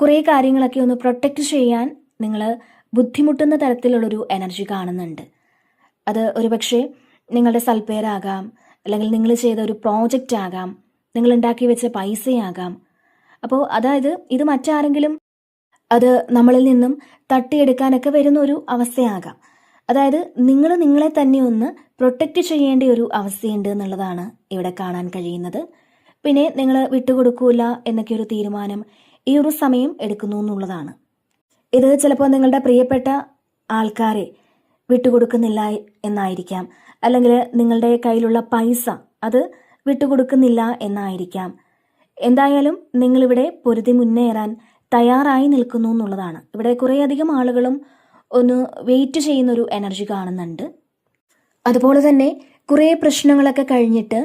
കുറേ കാര്യങ്ങളൊക്കെ ഒന്ന് പ്രൊട്ടക്റ്റ് ചെയ്യാൻ നിങ്ങൾ ബുദ്ധിമുട്ടുന്ന തരത്തിലുള്ളൊരു എനർജി കാണുന്നുണ്ട്. അത് ഒരുപക്ഷെ നിങ്ങളുടെ സൽപ്പേരാകാം, അല്ലെങ്കിൽ നിങ്ങൾ ചെയ്ത ഒരു പ്രോജക്റ്റ് ആകാം, നിങ്ങൾ ഉണ്ടാക്കി വെച്ച പൈസയാകാം. അപ്പോൾ അതായത് ഇത് മറ്റാരെങ്കിലും അത് നമ്മളിൽ നിന്നും തട്ടിയെടുക്കാനൊക്കെ വരുന്ന ഒരു അവസ്ഥയാകാം. അതായത് നിങ്ങൾ നിങ്ങളെ തന്നെ ഒന്ന് പ്രൊട്ടക്റ്റ് ചെയ്യേണ്ട ഒരു അവസ്ഥയുണ്ട് എന്നുള്ളതാണ് ഇവിടെ കാണാൻ കഴിയുന്നത്. പിന്നെ നിങ്ങൾ വിട്ടുകൊടുക്കൂല എന്നൊക്കെ ഒരു തീരുമാനം ഈ ഒരു സമയം എടുക്കുന്നു എന്നുള്ളതാണ്. ഇത് ചിലപ്പോൾ നിങ്ങളുടെ പ്രിയപ്പെട്ട ആൾക്കാരെ വിട്ടുകൊടുക്കുന്നില്ല എന്നായിരിക്കാം, അല്ലെങ്കിൽ നിങ്ങളുടെ കയ്യിലുള്ള പൈസ അത് വിട്ടുകൊടുക്കുന്നില്ല എന്നായിരിക്കാം. എന്തായാലും നിങ്ങളിവിടെ പൊരുതി മുന്നേറാൻ തയ്യാറായി നിൽക്കുന്നു എന്നുള്ളതാണ്. ഇവിടെ കുറേയധികം ആളുകളും ഒന്ന് വെയിറ്റ് ചെയ്യുന്നൊരു എനർജി കാണുന്നുണ്ട്. അതുപോലെ തന്നെ കുറേ പ്രശ്നങ്ങളൊക്കെ കഴിഞ്ഞിട്ട്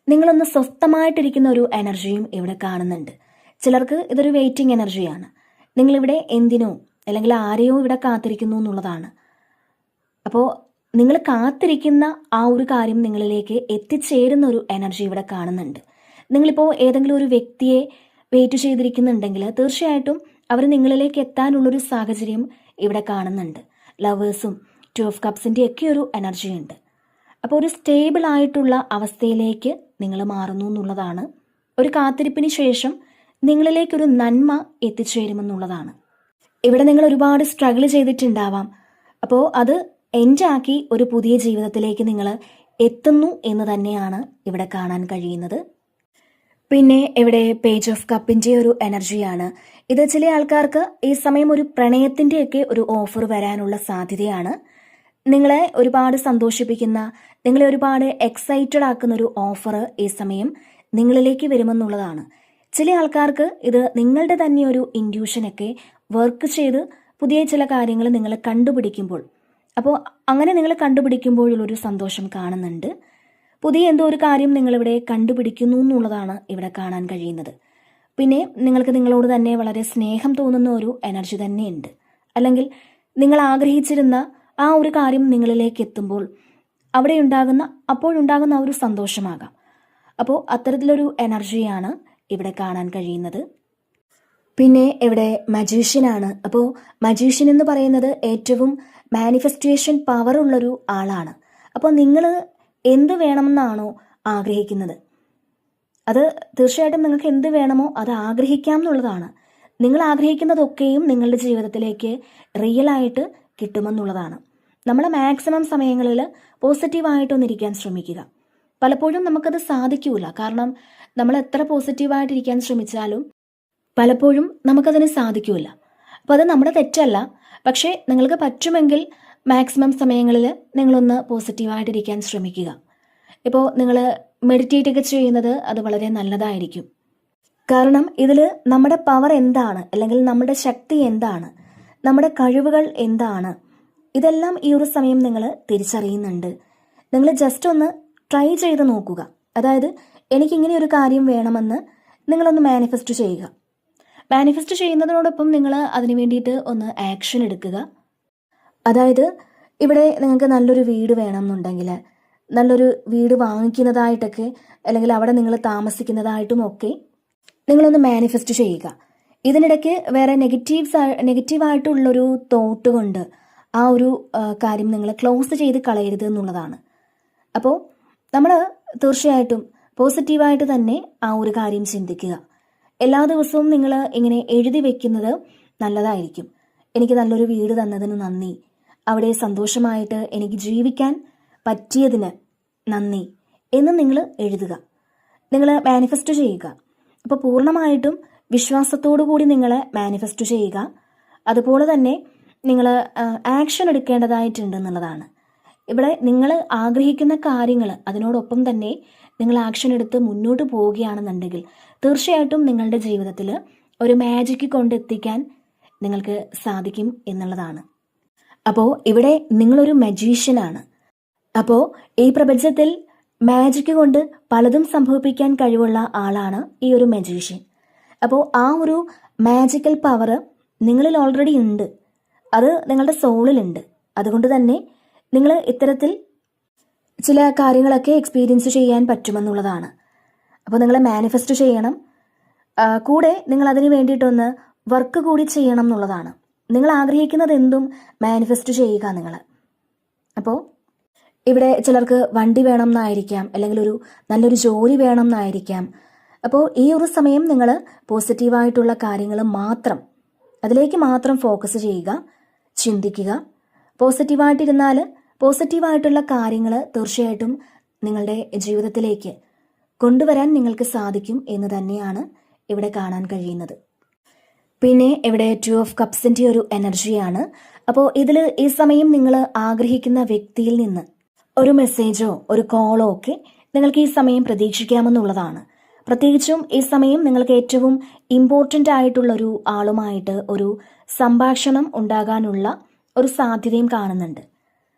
നിങ്ങളൊന്ന് സ്വസ്ഥമായിട്ടിരിക്കുന്ന ഒരു എനർജിയും ഇവിടെ കാണുന്നുണ്ട്. ചിലർക്ക് ഇതൊരു വെയിറ്റിംഗ് എനർജിയാണ്. നിങ്ങളിവിടെ എന്തിനോ അല്ലെങ്കിൽ ആരെയോ ഇവിടെ കാത്തിരിക്കുന്നു എന്നുള്ളതാണ്. അപ്പോൾ നിങ്ങൾ കാത്തിരിക്കുന്ന ആ ഒരു കാര്യം നിങ്ങളിലേക്ക് എത്തിച്ചേരുന്ന ഒരു എനർജി ഇവിടെ കാണുന്നുണ്ട്. നിങ്ങളിപ്പോൾ ഏതെങ്കിലും ഒരു വ്യക്തിയെ വെയിറ്റ് ചെയ്തിരിക്കുന്നുണ്ടെങ്കിൽ തീർച്ചയായിട്ടും അവർ നിങ്ങളിലേക്ക് എത്താനുള്ളൊരു സാഹചര്യം ഇവിടെ കാണുന്നുണ്ട്. ലവേഴ്സും 2 ഓഫ് കപ്സിൻ്റെ ഒക്കെ ഒരു എനർജി ഉണ്ട്. അപ്പോൾ ഒരു സ്റ്റേബിൾ ആയിട്ടുള്ള അവസ്ഥയിലേക്ക് നിങ്ങൾ മാറുന്നു എന്നുള്ളതാണ്. ഒരു കാത്തിരിപ്പിന് ശേഷം നിങ്ങളിലേക്കൊരു നന്മ എത്തിച്ചേരുമെന്നുള്ളതാണ്. ഇവിടെ നിങ്ങൾ ഒരുപാട് സ്ട്രഗിൾ ചെയ്തിട്ടുണ്ടാവാം. അപ്പോൾ അത് എൻഡാക്കി ഒരു പുതിയ ജീവിതത്തിലേക്ക് നിങ്ങൾ എത്തുന്നു എന്ന് തന്നെയാണ് ഇവിടെ കാണാൻ കഴിയുന്നത്. പിന്നെ ഇവിടെ പേജ് ഓഫ് കപ്പിൻ്റെ ഒരു എനർജിയാണ്. ഇത് ചില ആൾക്കാർക്ക് ഈ സമയം ഒരു പ്രണയത്തിൻ്റെയൊക്കെ ഒരു ഓഫർ വരാനുള്ള സാധ്യതയാണ്. നിങ്ങളെ ഒരുപാട് സന്തോഷിപ്പിക്കുന്ന, നിങ്ങളെ ഒരുപാട് എക്സൈറ്റഡ് ആക്കുന്ന ഒരു ഓഫർ ഈ സമയം നിങ്ങളിലേക്ക് വരുമെന്നുള്ളതാണ്. ചില ആൾക്കാർക്ക് ഇത് നിങ്ങളുടെ തന്നെ ഒരു ഇൻഡ്യൂഷനൊക്കെ വർക്ക് ചെയ്ത് പുതിയ ചില കാര്യങ്ങൾ നിങ്ങൾ കണ്ടുപിടിക്കുമ്പോൾ, അപ്പോൾ അങ്ങനെ നിങ്ങൾ കണ്ടുപിടിക്കുമ്പോഴുള്ളൊരു സന്തോഷം കാണുന്നുണ്ട്. പുതിയ എന്തോ ഒരു കാര്യം നിങ്ങളിവിടെ കണ്ടുപിടിക്കുന്നു എന്നുള്ളതാണ് ഇവിടെ കാണാൻ കഴിയുന്നത്. പിന്നെ നിങ്ങൾക്ക് നിങ്ങളോട് തന്നെ വളരെ സ്നേഹം തോന്നുന്ന ഒരു എനർജി തന്നെയുണ്ട്. അല്ലെങ്കിൽ നിങ്ങൾ ആഗ്രഹിച്ചിരുന്ന ആ ഒരു കാര്യം നിങ്ങളിലേക്ക് എത്തുമ്പോൾ അപ്പോഴുണ്ടാകുന്ന ആ ഒരു സന്തോഷമാകാം. അപ്പോൾ അത്തരത്തിലൊരു എനർജിയാണ് ഇവിടെ കാണാൻ കഴിയുന്നത്. പിന്നെ ഇവിടെ മജീഷ്യനാണ്. അപ്പോൾ മജീഷ്യൻ എന്ന് പറയുന്നത് ഏറ്റവും മാനിഫെസ്റ്റേഷൻ പവർ ഉള്ളൊരു ആളാണ്. അപ്പോൾ നിങ്ങൾ എന്ത് വേണമെന്നാണോ ആഗ്രഹിക്കുന്നത് അത് തീർച്ചയായിട്ടും നിങ്ങൾക്ക് എന്ത് വേണമോ അത് ആഗ്രഹിക്കാം എന്നുള്ളതാണ്. നിങ്ങൾ ആഗ്രഹിക്കുന്നതൊക്കെയും നിങ്ങളുടെ ജീവിതത്തിലേക്ക് റിയലായിട്ട് കിട്ടുമെന്നുള്ളതാണ്. നമ്മൾ മാക്സിമം സമയങ്ങളിൽ പോസിറ്റീവായിട്ടൊന്നിരിക്കാൻ ശ്രമിക്കുക. പലപ്പോഴും നമുക്കത് സാധിക്കൂല. കാരണം നമ്മൾ എത്ര പോസിറ്റീവായിട്ടിരിക്കാൻ ശ്രമിച്ചാലും പലപ്പോഴും നമുക്കതിന് സാധിക്കൂല. അപ്പോൾ അത് നമ്മുടെ തെറ്റല്ല. പക്ഷേ നിങ്ങൾക്ക് പറ്റുമെങ്കിൽ മാക്സിമം സമയങ്ങളിൽ നിങ്ങളൊന്ന് പോസിറ്റീവായിട്ടിരിക്കാൻ ശ്രമിക്കുക. ഇപ്പോൾ നിങ്ങൾ മെഡിറ്റേറ്റ് ഒക്കെ ചെയ്യുന്നത് അത് വളരെ നല്ലതായിരിക്കും. കാരണം ഇതിൽ നമ്മുടെ പവർ എന്താണ്, അല്ലെങ്കിൽ നമ്മുടെ ശക്തി എന്താണ്, നമ്മുടെ കഴിവുകൾ എന്താണ്, ഇതെല്ലാം ഈ ഒരു സമയം നിങ്ങൾ തിരിച്ചറിയുന്നുണ്ട്. നിങ്ങൾ ജസ്റ്റ് ഒന്ന് ട്രൈ ചെയ്ത് നോക്കുക. അതായത് എനിക്കിങ്ങനെ ഒരു കാര്യം വേണമെന്ന് നിങ്ങളൊന്ന് മാനിഫെസ്റ്റ് ചെയ്യുക. മാനിഫെസ്റ്റ് ചെയ്യുന്നതിനോടൊപ്പം നിങ്ങൾ അതിന് വേണ്ടിയിട്ട് ഒന്ന് ആക്ഷൻ എടുക്കുക. അതായത് ഇവിടെ നിങ്ങൾക്ക് നല്ലൊരു വീട് വേണമെന്നുണ്ടെങ്കിൽ നല്ലൊരു വീട് വാങ്ങിക്കുന്നതായിട്ടൊക്കെ, അല്ലെങ്കിൽ അവിടെ നിങ്ങൾ താമസിക്കുന്നതായിട്ടും ഒക്കെ നിങ്ങളൊന്ന് മാനിഫെസ്റ്റ് ചെയ്യുക. ഇതിനിടയ്ക്ക് വേറെ നെഗറ്റീവായിട്ടുള്ളൊരു തോട്ട് കൊണ്ട് ആ ഒരു കാര്യം നിങ്ങൾ ക്ലോസ് ചെയ്ത് കളയരുത് എന്നുള്ളതാണ്. അപ്പോൾ നമ്മൾ തീർച്ചയായിട്ടും പോസിറ്റീവായിട്ട് തന്നെ ആ ഒരു കാര്യം ചിന്തിക്കുക. എല്ലാ ദിവസവും നിങ്ങൾ ഇങ്ങനെ എഴുതി വെക്കുന്നത് നല്ലതായിരിക്കും. എനിക്ക് നല്ലൊരു വീട് തന്നതിന് നന്ദി, അവിടെ സന്തോഷമായിട്ട് എനിക്ക് ജീവിക്കാൻ പറ്റിയതിന് നന്ദി എന്ന് നിങ്ങൾ എഴുതുക. നിങ്ങൾ മാനിഫെസ്റ്റ് ചെയ്യുക. അപ്പോൾ പൂർണ്ണമായിട്ടും വിശ്വാസത്തോടു കൂടി നിങ്ങൾ മാനിഫെസ്റ്റ് ചെയ്യുക. അതുപോലെ തന്നെ നിങ്ങൾ ആക്ഷൻ എടുക്കേണ്ടതായിട്ടുണ്ടെന്നുള്ളതാണ്. ഇവിടെ നിങ്ങൾ ആഗ്രഹിക്കുന്ന കാര്യങ്ങൾ അതിനോടൊപ്പം തന്നെ നിങ്ങൾ ആക്ഷൻ എടുത്ത് മുന്നോട്ട് പോവുകയാണെന്നുണ്ടെങ്കിൽ തീർച്ചയായിട്ടും നിങ്ങളുടെ ജീവിതത്തിൽ ഒരു മാജിക്ക് കൊണ്ടെത്തിക്കാൻ നിങ്ങൾക്ക് സാധിക്കും എന്നുള്ളതാണ്. അപ്പോൾ ഇവിടെ നിങ്ങളൊരു മജീഷ്യനാണ്. അപ്പോൾ ഈ പ്രപഞ്ചത്തിൽ മാജിക്ക് കൊണ്ട് പലതും സംഭവിപ്പിക്കാൻ കഴിവുള്ള ആളാണ് ഈ ഒരു മജീഷ്യൻ. അപ്പോൾ ആ ഒരു മാജിക്കൽ പവർ നിങ്ങളിൽ ഓൾറെഡി ഉണ്ട്, അത് നിങ്ങളുടെ സോളിലുണ്ട്. അതുകൊണ്ട് തന്നെ നിങ്ങൾ ഇത്തരത്തിൽ ചില കാര്യങ്ങളൊക്കെ എക്സ്പീരിയൻസ് ചെയ്യാൻ പറ്റുമെന്നുള്ളതാണ്. അപ്പോൾ നിങ്ങൾ മാനിഫെസ്റ്റ് ചെയ്യണം, കൂടെ നിങ്ങൾ അതിന് വേണ്ടിയിട്ടൊന്ന് വർക്ക് കൂടി ചെയ്യണം എന്നുള്ളതാണ്. നിങ്ങൾ ആഗ്രഹിക്കുന്നത് എന്തും മാനിഫെസ്റ്റ് ചെയ്യുക നിങ്ങൾ. അപ്പോൾ ഇവിടെ ചിലർക്ക് വണ്ടി വേണം എന്നായിരിക്കാം, അല്ലെങ്കിൽ ഒരു നല്ലൊരു ജോലി വേണം എന്നായിരിക്കാം. അപ്പോൾ ഈ ഒരു സമയം നിങ്ങൾ പോസിറ്റീവായിട്ടുള്ള കാര്യങ്ങൾ മാത്രം, അതിലേക്ക് മാത്രം ഫോക്കസ് ചെയ്യുക, ചിന്തിക്കുക. പോസിറ്റീവായിട്ടിരുന്നാൽ പോസിറ്റീവായിട്ടുള്ള കാര്യങ്ങൾ തീർച്ചയായിട്ടും നിങ്ങളുടെ ജീവിതത്തിലേക്ക് കൊണ്ടുവരാൻ നിങ്ങൾക്ക് സാധിക്കും എന്ന് തന്നെയാണ് ഇവിടെ കാണാൻ കഴിയുന്നത്. പിന്നെ ഇവിടെ 2 ഓഫ് കപ്സിൻ്റെ ഒരു എനർജിയാണ്. അപ്പോൾ ഇതിൽ ഈ സമയം നിങ്ങൾ ആഗ്രഹിക്കുന്ന വ്യക്തിയിൽ നിന്ന് ഒരു മെസ്സേജോ ഒരു കോളോ ഒക്കെ നിങ്ങൾക്ക് ഈ സമയം പ്രതീക്ഷിക്കാമെന്നുള്ളതാണ്. പ്രത്യേകിച്ചും ഈ സമയം നിങ്ങൾക്ക് ഏറ്റവും ഇമ്പോർട്ടൻ്റ് ആയിട്ടുള്ളൊരു ആളുമായിട്ട് ഒരു സംഭാഷണം ഉണ്ടാകാനുള്ള ഒരു സാധ്യതയും കാണുന്നുണ്ട്.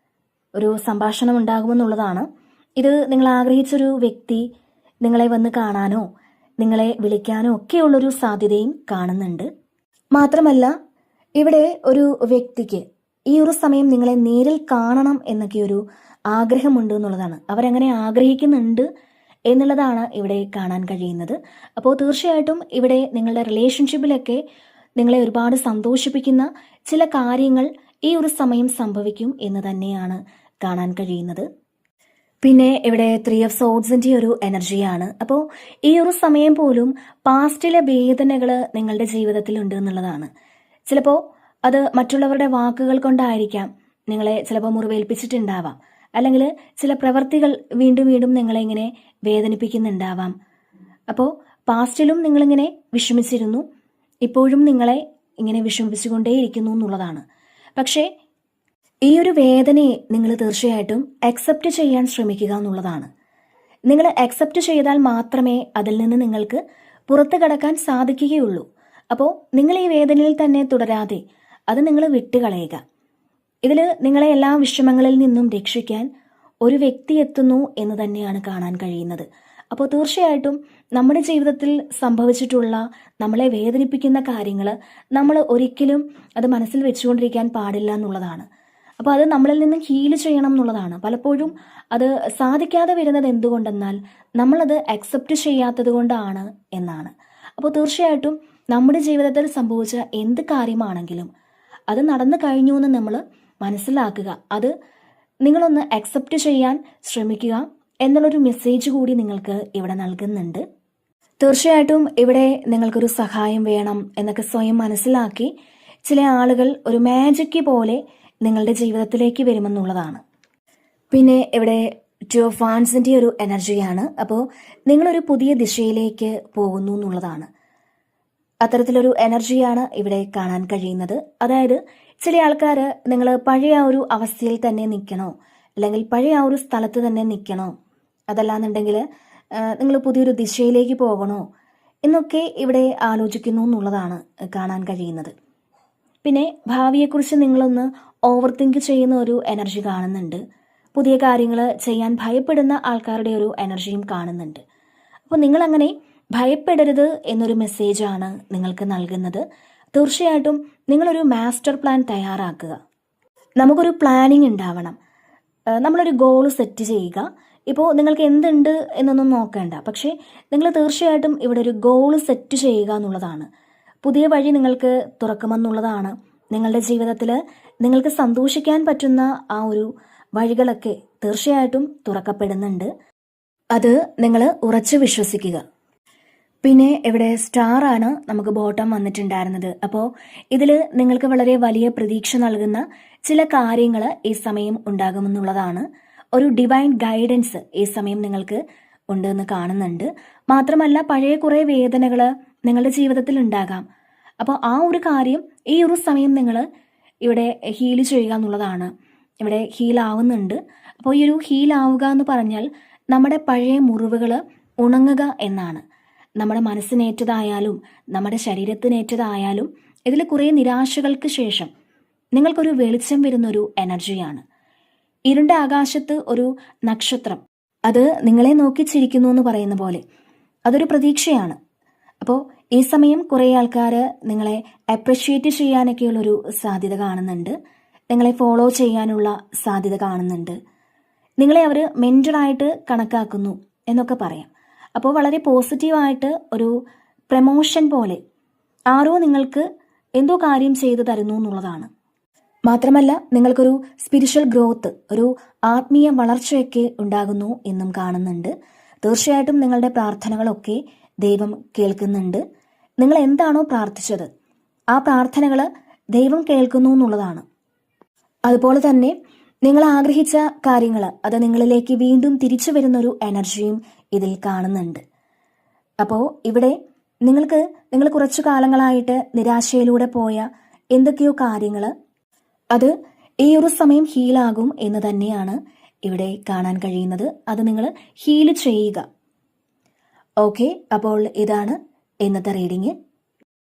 ഒരു സംഭാഷണം ഉണ്ടാകുമെന്നുള്ളതാണ്. ഇത് നിങ്ങൾ ആഗ്രഹിച്ചൊരു വ്യക്തി നിങ്ങളെ വന്ന് കാണാനോ നിങ്ങളെ വിളിക്കാനോ ഒക്കെയുള്ളൊരു സാധ്യതയും കാണുന്നുണ്ട്. മാത്രമല്ല ഇവിടെ ഒരു വ്യക്തിക്ക് ഈ ഒരു സമയം നിങ്ങളെ നേരിൽ കാണണം എന്നൊക്കെ ഒരു ആഗ്രഹമുണ്ട് എന്നുള്ളതാണ്. അവരങ്ങനെ ആഗ്രഹിക്കുന്നുണ്ട് എന്നുള്ളതാണ് ഇവിടെ കാണാൻ കഴിയുന്നത്. അപ്പോൾ തീർച്ചയായിട്ടും ഇവിടെ നിങ്ങളുടെ റിലേഷൻഷിപ്പിലൊക്കെ നിങ്ങളെ ഒരുപാട് സന്തോഷിപ്പിക്കുന്ന ചില കാര്യങ്ങൾ ഈ ഒരു സമയം സംഭവിക്കും എന്ന് തന്നെയാണ് കാണാൻ കഴിയുന്നത്. പിന്നെ ഇവിടെ 3 ഓഫ് സോഡ്സിൻ്റെ ഒരു എനർജിയാണ്. അപ്പോൾ ഈ ഒരു സമയം പോലും പാസ്റ്റിലെ വേദനകൾ നിങ്ങളുടെ ജീവിതത്തിലുണ്ട് എന്നുള്ളതാണ്. ചിലപ്പോൾ അത് മറ്റുള്ളവരുടെ വാക്കുകൾ കൊണ്ടായിരിക്കാം നിങ്ങളെ ചിലപ്പോൾ മുറിവേൽപ്പിച്ചിട്ടുണ്ടാവാം, അല്ലെങ്കിൽ ചില പ്രവർത്തികൾ വീണ്ടും വീണ്ടും നിങ്ങളെ ഇങ്ങനെ വേദനിപ്പിക്കുന്നുണ്ടാവാം. അപ്പോൾ പാസ്റ്റിലും നിങ്ങളിങ്ങനെ വിഷമിച്ചിരുന്നു, ഇപ്പോഴും നിങ്ങളെ ഇങ്ങനെ വിഷമിപ്പിച്ചുകൊണ്ടേയിരിക്കുന്നു എന്നുള്ളതാണ്. പക്ഷേ ഈ ഒരു വേദനയെ നിങ്ങൾ തീർച്ചയായിട്ടും അക്സെപ്റ്റ് ചെയ്യാൻ ശ്രമിക്കുക എന്നുള്ളതാണ്. നിങ്ങൾ അക്സെപ്റ്റ് ചെയ്താൽ മാത്രമേ അതിൽ നിന്ന് നിങ്ങൾക്ക് പുറത്തു കടക്കാൻ സാധിക്കുകയുള്ളൂ. അപ്പോൾ നിങ്ങൾ ഈ വേദനയിൽ തന്നെ തുടരാതെ അത് നിങ്ങൾ വിട്ടുകളയുക. ഇതിൽ നിങ്ങളെ എല്ലാ വിഷമങ്ങളിൽ നിന്നും രക്ഷിക്കാൻ ഒരു വ്യക്തി എത്തുന്നു എന്ന് തന്നെയാണ് കാണാൻ കഴിയുന്നത്. അപ്പോൾ തീർച്ചയായിട്ടും നമ്മുടെ ജീവിതത്തിൽ സംഭവിച്ചിട്ടുള്ള നമ്മളെ വേദനിപ്പിക്കുന്ന കാര്യങ്ങൾ നമ്മൾ ഒരിക്കലും അത് മനസ്സിൽ വെച്ചുകൊണ്ടിരിക്കാൻ പാടില്ല എന്നുള്ളതാണ്. അപ്പോൾ അത് നമ്മളിൽ നിന്ന് ഹീൽ ചെയ്യണം എന്നുള്ളതാണ്. പലപ്പോഴും അത് സാധിക്കാതെ വരുന്നത് എന്തുകൊണ്ടെന്നാൽ നമ്മളത് അക്സെപ്റ്റ് ചെയ്യാത്തത് കൊണ്ടാണ് എന്നാണ്. അപ്പോൾ തീർച്ചയായിട്ടും നമ്മുടെ ജീവിതത്തിൽ സംഭവിച്ച എന്ത് കാര്യമാണെങ്കിലും അത് നടന്നു കഴിഞ്ഞു എന്ന് നമ്മൾ മനസ്സിലാക്കുക, അത് നിങ്ങളൊന്ന് അക്സെപ്റ്റ് ചെയ്യാൻ ശ്രമിക്കുക എന്നുള്ളൊരു മെസ്സേജ് കൂടി നിങ്ങൾക്ക് ഇവിടെ നൽകുന്നുണ്ട്. തീർച്ചയായിട്ടും ഇവിടെ നിങ്ങൾക്കൊരു സഹായം വേണം എന്നൊക്കെ സ്വയം മനസ്സിലാക്കി ചില ആളുകൾ ഒരു മാജിക്ക് പോലെ നിങ്ങളുടെ ജീവിതത്തിലേക്ക് വരുമെന്നുള്ളതാണ്. പിന്നെ ഇവിടെ 2 ഓഫ് വാൻസിൻ്റെ ഒരു എനർജിയാണ്. അപ്പോൾ നിങ്ങളൊരു പുതിയ ദിശയിലേക്ക് പോകുന്നു എന്നുള്ളതാണ്. അത്തരത്തിലൊരു എനർജിയാണ് ഇവിടെ കാണാൻ കഴിയുന്നത്. അതായത് ചില ആൾക്കാർ നിങ്ങൾ പഴയ ആ ഒരു അവസ്ഥയിൽ തന്നെ നിൽക്കണോ, അല്ലെങ്കിൽ പഴയ ആ ഒരു സ്ഥലത്ത് തന്നെ നിൽക്കണോ, അതല്ലാന്നുണ്ടെങ്കിൽ നിങ്ങൾ പുതിയൊരു ദിശയിലേക്ക് പോകണോ എന്നൊക്കെ ഇവിടെ ആലോചിക്കുന്നു എന്നുള്ളതാണ് കാണാൻ കഴിയുന്നത്. പിന്നെ ഭാവിയെക്കുറിച്ച് നിങ്ങളൊന്ന് ഓവർ തിങ്ക് ചെയ്യുന്ന ഒരു എനർജി കാണുന്നുണ്ട്. പുതിയ കാര്യങ്ങൾ ചെയ്യാൻ ഭയപ്പെടുന്ന ആൾക്കാരുടെ ഒരു എനർജിയും കാണുന്നുണ്ട്. അപ്പോൾ നിങ്ങളങ്ങനെ ഭയപ്പെടരുത് എന്നൊരു മെസ്സേജാണ് നിങ്ങൾക്ക് നൽകുന്നത്. തീർച്ചയായിട്ടും നിങ്ങളൊരു മാസ്റ്റർ പ്ലാൻ തയ്യാറാക്കുക. നമുക്കൊരു പ്ലാനിങ് ഉണ്ടാവണം. നമ്മളൊരു ഗോൾ സെറ്റ് ചെയ്യുക. ഇപ്പോൾ നിങ്ങൾക്ക് എന്തുണ്ട് എന്നൊന്നും നോക്കേണ്ട, പക്ഷേ നിങ്ങൾ തീർച്ചയായിട്ടും ഇവിടെ ഒരു ഗോൾ സെറ്റ് ചെയ്യുക എന്നുള്ളതാണ്. പുതിയ വഴി നിങ്ങൾക്ക് തുറക്കുമെന്നുള്ളതാണ്. നിങ്ങളുടെ ജീവിതത്തിൽ നിങ്ങൾക്ക് സന്തോഷിക്കാൻ പറ്റുന്ന ആ ഒരു വഴികളൊക്കെ തീർച്ചയായിട്ടും തുറക്കപ്പെടുന്നുണ്ട്. അത് നിങ്ങൾ ഉറച്ചു വിശ്വസിക്കുക. പിന്നെ ഇവിടെ സ്റ്റാർ ആണ് നമുക്ക് ബോട്ടം വന്നിട്ടുണ്ടായിരുന്നത്. അപ്പോൾ ഇതിൽ നിങ്ങൾക്ക് വളരെ വലിയ പ്രതീക്ഷ നൽകുന്ന ചില കാര്യങ്ങൾ ഈ സമയം ഉണ്ടാകുമെന്നുള്ളതാണ്. ഒരു ഡിവൈൻ ഗൈഡൻസ് ഈ സമയം നിങ്ങൾക്ക് ഉണ്ടെന്ന് കാണുന്നുണ്ട്. മാത്രമല്ല പഴയ കുറേ വേദനകൾ നിങ്ങളുടെ ജീവിതത്തിൽ ഉണ്ടാകാം. അപ്പോൾ ആ ഒരു കാര്യം ഈ ഒരു സമയം നിങ്ങൾ ഇവിടെ ഹീൽ ചെയ്യുക എന്നുള്ളതാണ്. ഇവിടെ ഹീലാവുന്നുണ്ട്. അപ്പോൾ ഈ ഒരു ഹീലാവുക എന്ന് പറഞ്ഞാൽ നമ്മുടെ പഴയ മുറിവുകൾ ഉണങ്ങുക എന്നാണ്. നമ്മുടെ മനസ്സിനേറ്റതായാലും നമ്മുടെ ശരീരത്തിനേറ്റതായാലും ഇതിൽ കുറേ നിരാശകൾക്ക് ശേഷം നിങ്ങൾക്കൊരു വെളിച്ചം വരുന്നൊരു എനർജിയാണ്. ഇരുണ്ട ആകാശത്ത് ഒരു നക്ഷത്രം അത് നിങ്ങളെ നോക്കി ചിരിക്കുന്നു എന്ന് പറയുന്ന പോലെ അതൊരു പ്രതീക്ഷയാണ്. അപ്പോൾ ഈ സമയം കുറേ ആൾക്കാർ നിങ്ങളെ അപ്രിഷ്യേറ്റ് ചെയ്യാനൊക്കെയുള്ളൊരു സാധ്യത കാണുന്നുണ്ട്. നിങ്ങളെ ഫോളോ ചെയ്യാനുള്ള സാധ്യത കാണുന്നുണ്ട്. നിങ്ങളെ അവർ മെൻറ്ററായിട്ട് കണക്കാക്കുന്നു എന്നൊക്കെ പറയാം. അപ്പോൾ വളരെ പോസിറ്റീവായിട്ട് ഒരു പ്രമോഷൻ പോലെ ആരോ നിങ്ങൾക്ക് എന്തോ കാര്യം ചെയ്തു തരുന്നു എന്നുള്ളതാണ്. മാത്രമല്ല നിങ്ങൾക്കൊരു സ്പിരിച്വൽ ഗ്രോത്ത്, ഒരു ആത്മീയ വളർച്ചയൊക്കെ ഉണ്ടാകുന്നു എന്നും കാണുന്നുണ്ട്. തീർച്ചയായിട്ടും നിങ്ങളുടെ പ്രാർത്ഥനകളൊക്കെ ദൈവം കേൾക്കുന്നുണ്ട്. നിങ്ങൾ എന്താണോ പ്രാർത്ഥിച്ചത് ആ പ്രാർത്ഥനകൾ ദൈവം കേൾക്കുന്നു എന്നുള്ളതാണ്. അതുപോലെ തന്നെ നിങ്ങൾ ആഗ്രഹിച്ച കാര്യങ്ങൾ അത് നിങ്ങളിലേക്ക് വീണ്ടും തിരിച്ചു വരുന്നൊരു എനർജിയും ഇതിൽ കാണുന്നുണ്ട്. അപ്പോൾ ഇവിടെ നിങ്ങൾ കുറച്ചു കാലങ്ങളായിട്ട് നിരാശയിലൂടെ പോയ എന്തൊക്കെയോ കാര്യങ്ങൾ അത് ഈ ഒരു സമയം ഹീലാകും എന്ന് തന്നെയാണ് ഇവിടെ കാണാൻ കഴിയുന്നത്. അത് നിങ്ങൾ ഹീൽ ചെയ്യുക. ഓക്കെ, അപ്പോൾ ഇതാണ് ഇന്നത്തെ റീഡിങ്.